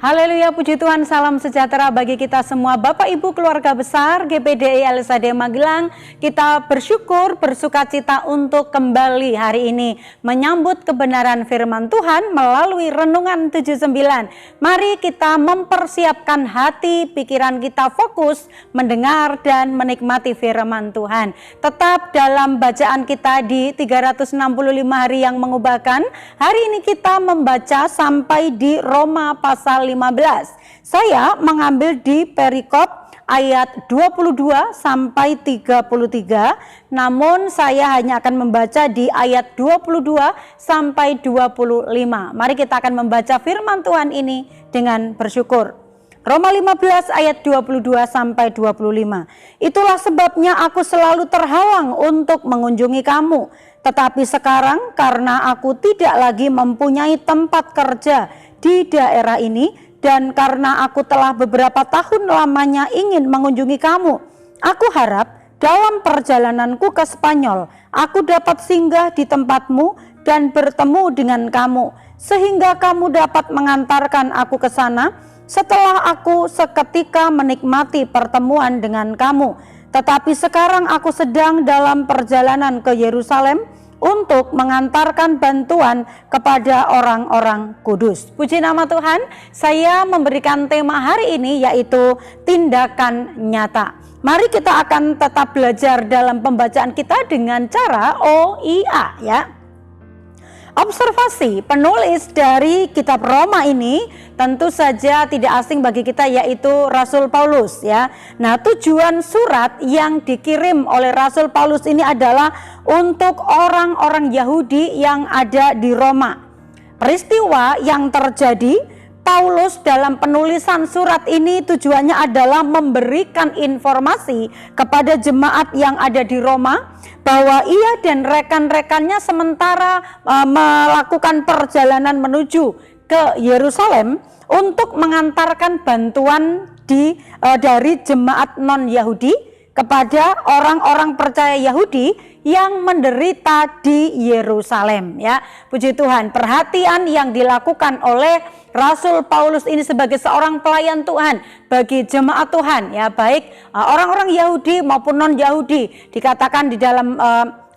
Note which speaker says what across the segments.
Speaker 1: Haleluya, puji Tuhan, salam sejahtera bagi kita semua. Bapak Ibu keluarga besar GPDI LSAD Magelang, kita bersyukur, bersuka cita untuk kembali hari ini menyambut kebenaran firman Tuhan melalui Renungan 79. Mari kita mempersiapkan hati, pikiran kita fokus mendengar dan menikmati firman Tuhan. Tetap dalam bacaan kita di 365 hari yang mengubahkan. Hari ini kita membaca sampai di Roma pasal 15. Saya mengambil di perikop ayat 22 sampai 33, namun saya hanya akan membaca di ayat 22 sampai 25. Mari kita akan membaca firman Tuhan ini dengan bersyukur. Roma 15 ayat 22 sampai 25. Itulah sebabnya aku selalu terhalang untuk mengunjungi kamu. Tetapi sekarang karena aku tidak lagi mempunyai tempat kerja di daerah ini, dan karena aku telah beberapa tahun lamanya ingin mengunjungi kamu, aku harap dalam perjalananku ke Spanyol, aku dapat singgah di tempatmu dan bertemu dengan kamu, sehingga kamu dapat mengantarkan aku ke sana setelah aku seketika menikmati pertemuan dengan kamu. Tetapi sekarang aku sedang dalam perjalanan ke Yerusalem untuk mengantarkan bantuan kepada orang-orang kudus. Puji nama Tuhan, saya memberikan tema hari ini yaitu tindakan nyata. Mari kita akan tetap belajar dalam pembacaan kita dengan cara OIA ya. Observasi penulis dari kitab Roma ini tentu saja tidak asing bagi kita, yaitu Rasul Paulus ya. Nah, tujuan surat yang dikirim oleh Rasul Paulus ini adalah untuk orang-orang Yahudi yang ada di Roma. Peristiwa yang terjadi, Paulus dalam penulisan surat ini tujuannya adalah memberikan informasi kepada jemaat yang ada di Roma bahwa ia dan rekan-rekannya sementara melakukan perjalanan menuju ke Yerusalem untuk mengantarkan bantuan dari jemaat non-Yahudi kepada orang-orang percaya Yahudi yang menderita di Yerusalem ya. Puji Tuhan, perhatian yang dilakukan oleh Rasul Paulus ini sebagai seorang pelayan Tuhan bagi jemaat Tuhan ya, baik orang-orang Yahudi maupun non-Yahudi. Dikatakan di dalam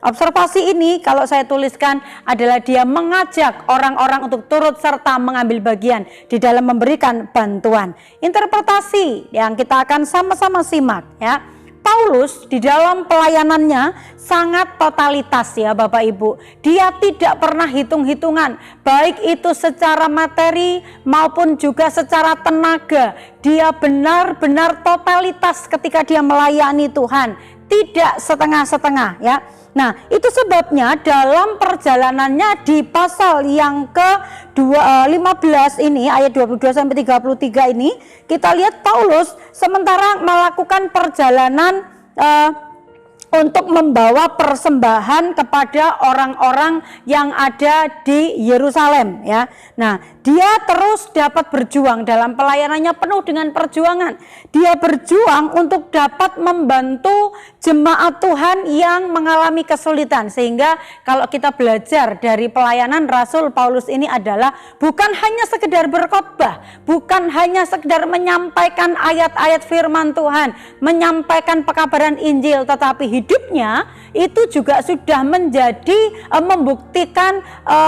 Speaker 1: observasi ini, kalau saya tuliskan adalah dia mengajak orang-orang untuk turut serta mengambil bagian di dalam memberikan bantuan. Interpretasi yang kita akan sama-sama simak ya. Paulus di dalam pelayanannya sangat totalitas ya Bapak Ibu. Dia tidak pernah hitung-hitungan, baik itu secara materi maupun juga secara tenaga. Dia benar-benar totalitas ketika dia melayani Tuhan, tidak setengah-setengah ya. Nah, itu sebabnya dalam perjalanannya di pasal yang ke-15 ini, ayat 22 sampai 33 ini, kita lihat Paulus sementara melakukan perjalanan untuk membawa persembahan kepada orang-orang yang ada di Yerusalem ya. Nah, dia terus dapat berjuang dalam pelayanannya penuh dengan perjuangan. Dia berjuang untuk dapat membantu jemaat Tuhan yang mengalami kesulitan, sehingga kalau kita belajar dari pelayanan Rasul Paulus ini adalah bukan hanya sekedar berkhotbah, bukan hanya sekedar menyampaikan ayat-ayat firman Tuhan, menyampaikan pekabaran Injil, tetapi hidupnya itu juga sudah menjadi membuktikan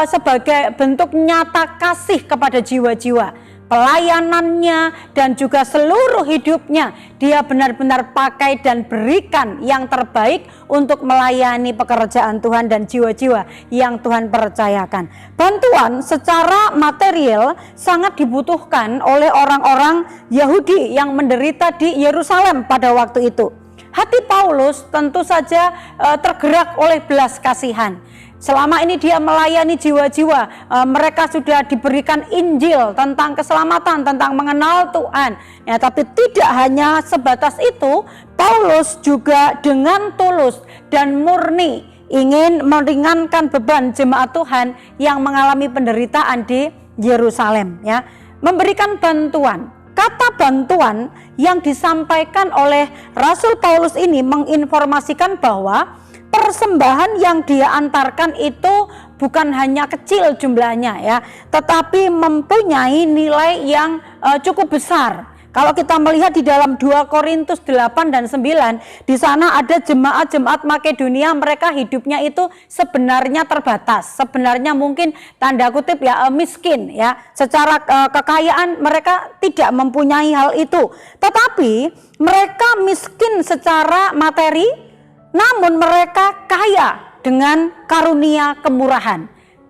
Speaker 1: sebagai bentuk nyata kasih kepada jiwa-jiwa. Pelayanannya dan juga seluruh hidupnya dia benar-benar pakai dan berikan yang terbaik untuk melayani pekerjaan Tuhan dan jiwa-jiwa yang Tuhan percayakan. Bantuan secara material sangat dibutuhkan oleh orang-orang Yahudi yang menderita di Yerusalem pada waktu itu. Hati Paulus tentu saja tergerak oleh belas kasihan. Selama ini dia melayani jiwa-jiwa, mereka sudah diberikan Injil tentang keselamatan, tentang mengenal Tuhan. Ya, tapi tidak hanya sebatas itu, Paulus juga dengan tulus dan murni ingin meringankan beban jemaat Tuhan yang mengalami penderitaan di Yerusalem. Ya, memberikan bantuan. Kata bantuan yang disampaikan oleh Rasul Paulus ini menginformasikan bahwa persembahan yang dia antarkan itu bukan hanya kecil jumlahnya ya, tetapi mempunyai nilai yang cukup besar. Kalau kita melihat di dalam 2 Korintus 8 dan 9, di sana ada jemaat-jemaat Makedonia, mereka hidupnya itu sebenarnya terbatas. Sebenarnya mungkin tanda kutip ya miskin ya. Secara kekayaan mereka tidak mempunyai hal itu. Tetapi mereka miskin secara materi, namun mereka kaya dengan karunia kemurahan.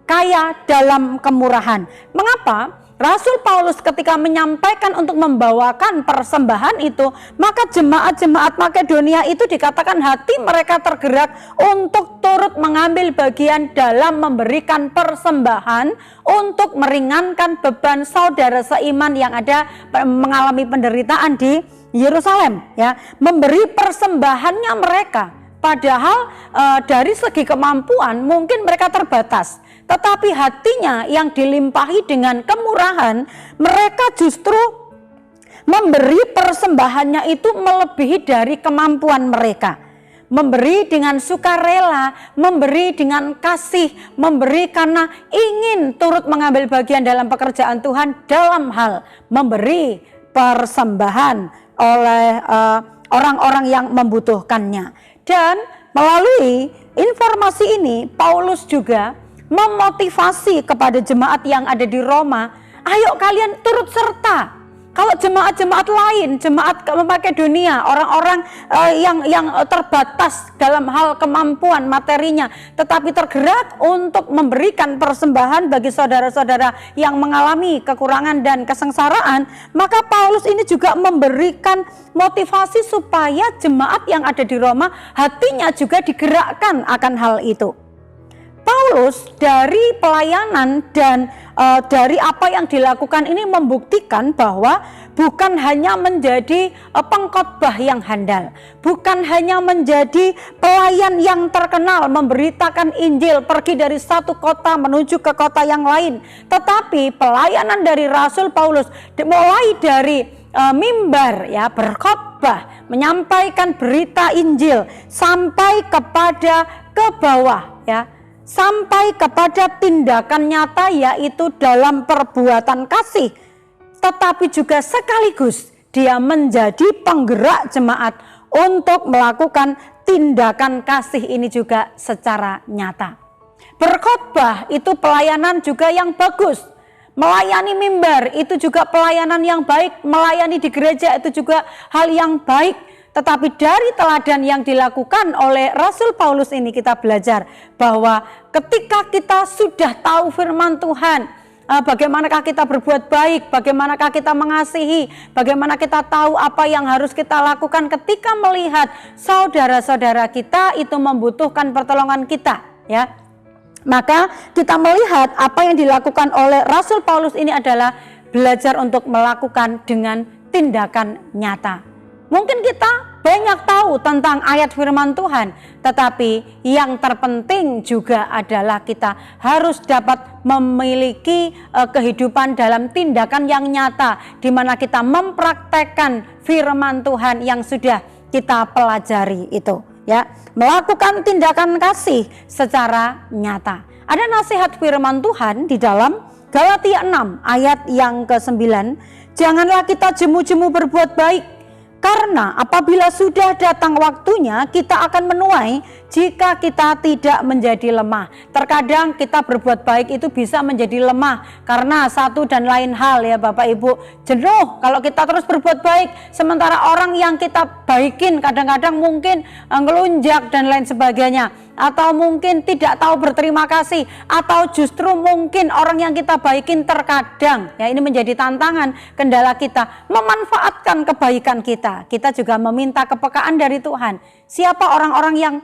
Speaker 1: Kaya dalam kemurahan. Mengapa? Rasul Paulus ketika menyampaikan untuk membawakan persembahan itu, maka jemaat-jemaat Makedonia itu dikatakan hati mereka tergerak untuk turut mengambil bagian dalam memberikan persembahan untuk meringankan beban saudara seiman yang ada mengalami penderitaan di Yerusalem ya, memberi persembahannya mereka. Padahal dari segi kemampuan mungkin mereka terbatas, tetapi hatinya yang dilimpahi dengan kemurahan, mereka justru memberi persembahannya itu melebihi dari kemampuan mereka. Memberi dengan sukarela, memberi dengan kasih, memberi karena ingin turut mengambil bagian dalam pekerjaan Tuhan dalam hal memberi persembahan oleh orang-orang yang membutuhkannya. Dan melalui informasi ini Paulus juga memotivasi kepada jemaat yang ada di Roma, ayo kalian turut serta. Kalau jemaat-jemaat lain, jemaat Makedonia, orang-orang yang terbatas dalam hal kemampuan materinya, tetapi tergerak untuk memberikan persembahan bagi saudara-saudara yang mengalami kekurangan dan kesengsaraan, maka Paulus ini juga memberikan motivasi supaya jemaat yang ada di Roma hatinya juga digerakkan akan hal itu. Paulus dari pelayanan dan dari apa yang dilakukan ini membuktikan bahwa bukan hanya menjadi pengkhotbah yang handal, bukan hanya menjadi pelayan yang terkenal memberitakan Injil pergi dari satu kota menuju ke kota yang lain, tetapi pelayanan dari Rasul Paulus mulai dari mimbar ya, berkhotbah, menyampaikan berita Injil sampai kepada ke bawah ya, sampai kepada tindakan nyata yaitu dalam perbuatan kasih, tetapi juga sekaligus dia menjadi penggerak jemaat untuk melakukan tindakan kasih ini juga secara nyata. Berkhotbah itu pelayanan juga yang bagus, melayani mimbar itu juga pelayanan yang baik, melayani di gereja itu juga hal yang baik. Tetapi dari teladan yang dilakukan oleh Rasul Paulus ini kita belajar bahwa ketika kita sudah tahu firman Tuhan, bagaimanakah kita berbuat baik, bagaimanakah kita mengasihi, bagaimana kita tahu apa yang harus kita lakukan ketika melihat saudara-saudara kita itu membutuhkan pertolongan kita ya. Maka kita melihat apa yang dilakukan oleh Rasul Paulus ini adalah belajar untuk melakukan dengan tindakan nyata. Mungkin kita banyak tahu tentang ayat firman Tuhan, tetapi yang terpenting juga adalah kita harus dapat memiliki kehidupan dalam tindakan yang nyata, di mana kita mempraktekkan firman Tuhan yang sudah kita pelajari itu, ya, melakukan tindakan kasih secara nyata. Ada nasihat firman Tuhan di dalam Galatia 6 ayat yang ke-9, janganlah kita jemu-jemu berbuat baik, karena apabila sudah datang waktunya kita akan menuai jika kita tidak menjadi lemah. Terkadang kita berbuat baik itu bisa menjadi lemah karena satu dan lain hal ya Bapak Ibu. Jenuh kalau kita terus berbuat baik, sementara orang yang kita baikin kadang-kadang mungkin ngelunjak dan lain sebagainya, atau mungkin tidak tahu berterima kasih, atau justru mungkin orang yang kita baikin terkadang ya, ini menjadi tantangan, kendala kita memanfaatkan kebaikan kita. Kita juga meminta kepekaan dari Tuhan. Siapa orang-orang yang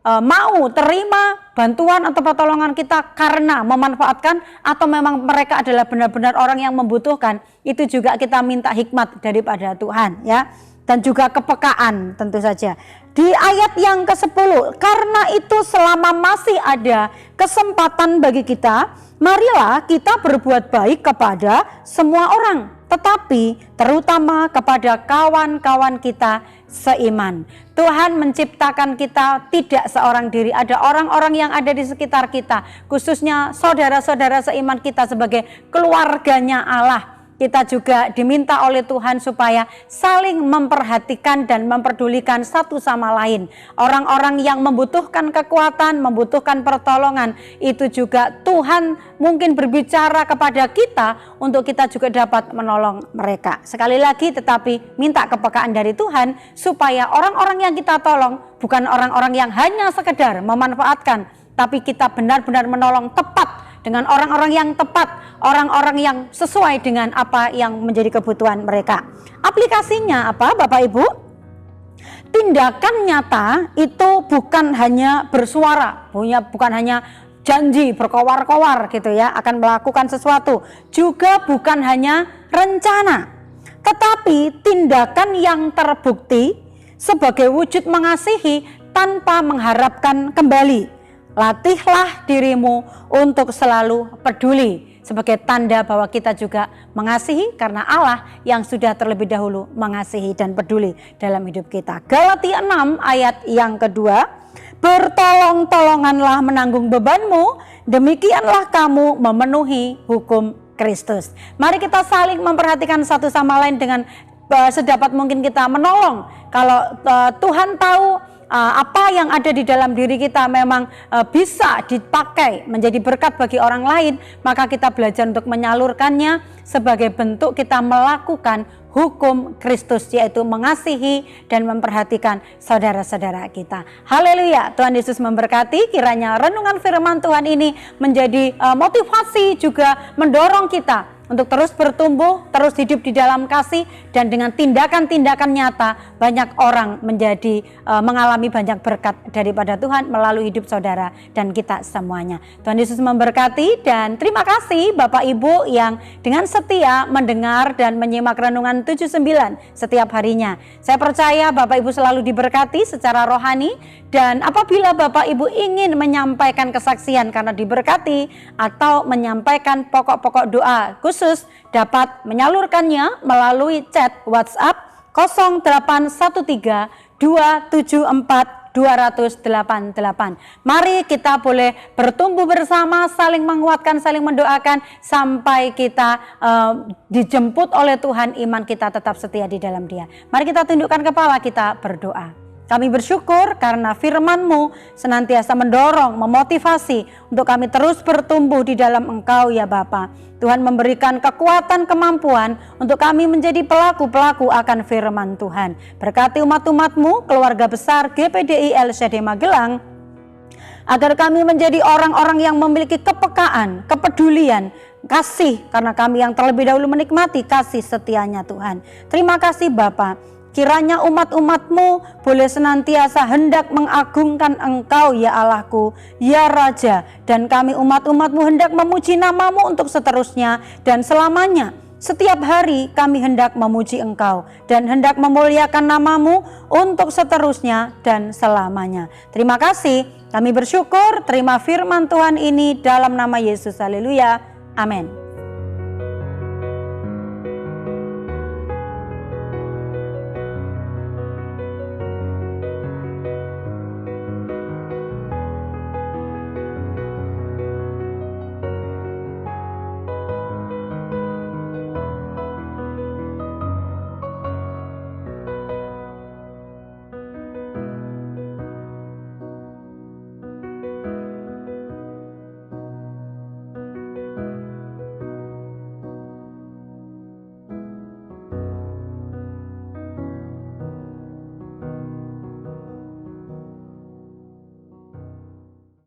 Speaker 1: mau terima bantuan atau pertolongan kita karena memanfaatkan, atau memang mereka adalah benar-benar orang yang membutuhkan, itu juga kita minta hikmat daripada Tuhan ya, dan juga kepekaan tentu saja. Di ayat yang ke-10, karena itu selama masih ada kesempatan bagi kita, marilah kita berbuat baik kepada semua orang. tetapi terutama kepada kawan-kawan kita seiman. Tuhan menciptakan kita tidak seorang diri, ada orang-orang yang ada di sekitar kita, khususnya saudara-saudara seiman kita sebagai keluarganya Allah. Kita juga diminta oleh Tuhan supaya saling memperhatikan dan memperdulikan satu sama lain. Orang-orang yang membutuhkan kekuatan, membutuhkan pertolongan, itu juga Tuhan mungkin berbicara kepada kita untuk kita juga dapat menolong mereka. Sekali lagi tetapi minta kepekaan dari Tuhan supaya orang-orang yang kita tolong bukan orang-orang yang hanya sekedar memanfaatkan, tapi kita benar-benar menolong tepat dengan orang-orang yang tepat, orang-orang yang sesuai dengan apa yang menjadi kebutuhan mereka. Aplikasinya apa Bapak Ibu? Tindakan nyata itu bukan hanya bersuara, bukan hanya janji berkowar-kowar gitu ya, akan melakukan sesuatu, juga bukan hanya rencana, tetapi tindakan yang terbukti sebagai wujud mengasihi tanpa mengharapkan kembali. Latihlah dirimu untuk selalu peduli sebagai tanda bahwa kita juga mengasihi karena Allah yang sudah terlebih dahulu mengasihi dan peduli dalam hidup kita. Galatia 6 ayat yang kedua, bertolong-tolonganlah menanggung bebanmu, demikianlah kamu memenuhi hukum Kristus. Mari kita saling memperhatikan satu sama lain dengan sedapat mungkin kita menolong. Kalau Tuhan tahu apa yang ada di dalam diri kita memang bisa dipakai menjadi berkat bagi orang lain, maka kita belajar untuk menyalurkannya sebagai bentuk kita melakukan hukum Kristus, yaitu mengasihi dan memperhatikan saudara-saudara kita. Haleluya, Tuhan Yesus memberkati. Kiranya renungan firman Tuhan ini menjadi motivasi juga mendorong kita untuk terus bertumbuh, terus hidup di dalam kasih, dan dengan tindakan-tindakan nyata banyak orang menjadi mengalami banyak berkat daripada Tuhan melalui hidup saudara dan kita semuanya. Tuhan Yesus memberkati, dan terima kasih Bapak Ibu yang dengan setia mendengar dan menyimak renungan 79 setiap harinya. Saya percaya Bapak Ibu selalu diberkati secara rohani, dan apabila Bapak Ibu ingin menyampaikan kesaksian karena diberkati atau menyampaikan pokok-pokok doa khusus, dapat menyalurkannya melalui chat WhatsApp 0813 274 288. Mari kita boleh bertumbuh bersama, saling menguatkan, saling mendoakan sampai kita dijemput oleh Tuhan, iman kita tetap setia di dalam Dia. Mari kita tundukkan kepala, kita berdoa. Kami bersyukur karena firman-Mu senantiasa mendorong, memotivasi untuk kami terus bertumbuh di dalam Engkau ya Bapa. Tuhan memberikan kekuatan, kemampuan untuk kami menjadi pelaku-pelaku akan firman Tuhan. Berkati umat-umat-Mu, keluarga besar GPDI LCD Magelang, agar kami menjadi orang-orang yang memiliki kepekaan, kepedulian, kasih, karena kami yang terlebih dahulu menikmati kasih setianya Tuhan. Terima kasih Bapa. Kiranya umat-umat-Mu boleh senantiasa hendak mengagungkan Engkau ya Allahku, ya Raja, dan kami umat-umat-Mu hendak memuji nama-Mu untuk seterusnya dan selamanya. Setiap hari kami hendak memuji Engkau dan hendak memuliakan nama-Mu untuk seterusnya dan selamanya. Terima kasih, kami bersyukur, terima firman Tuhan ini dalam nama Yesus, haleluya, amin.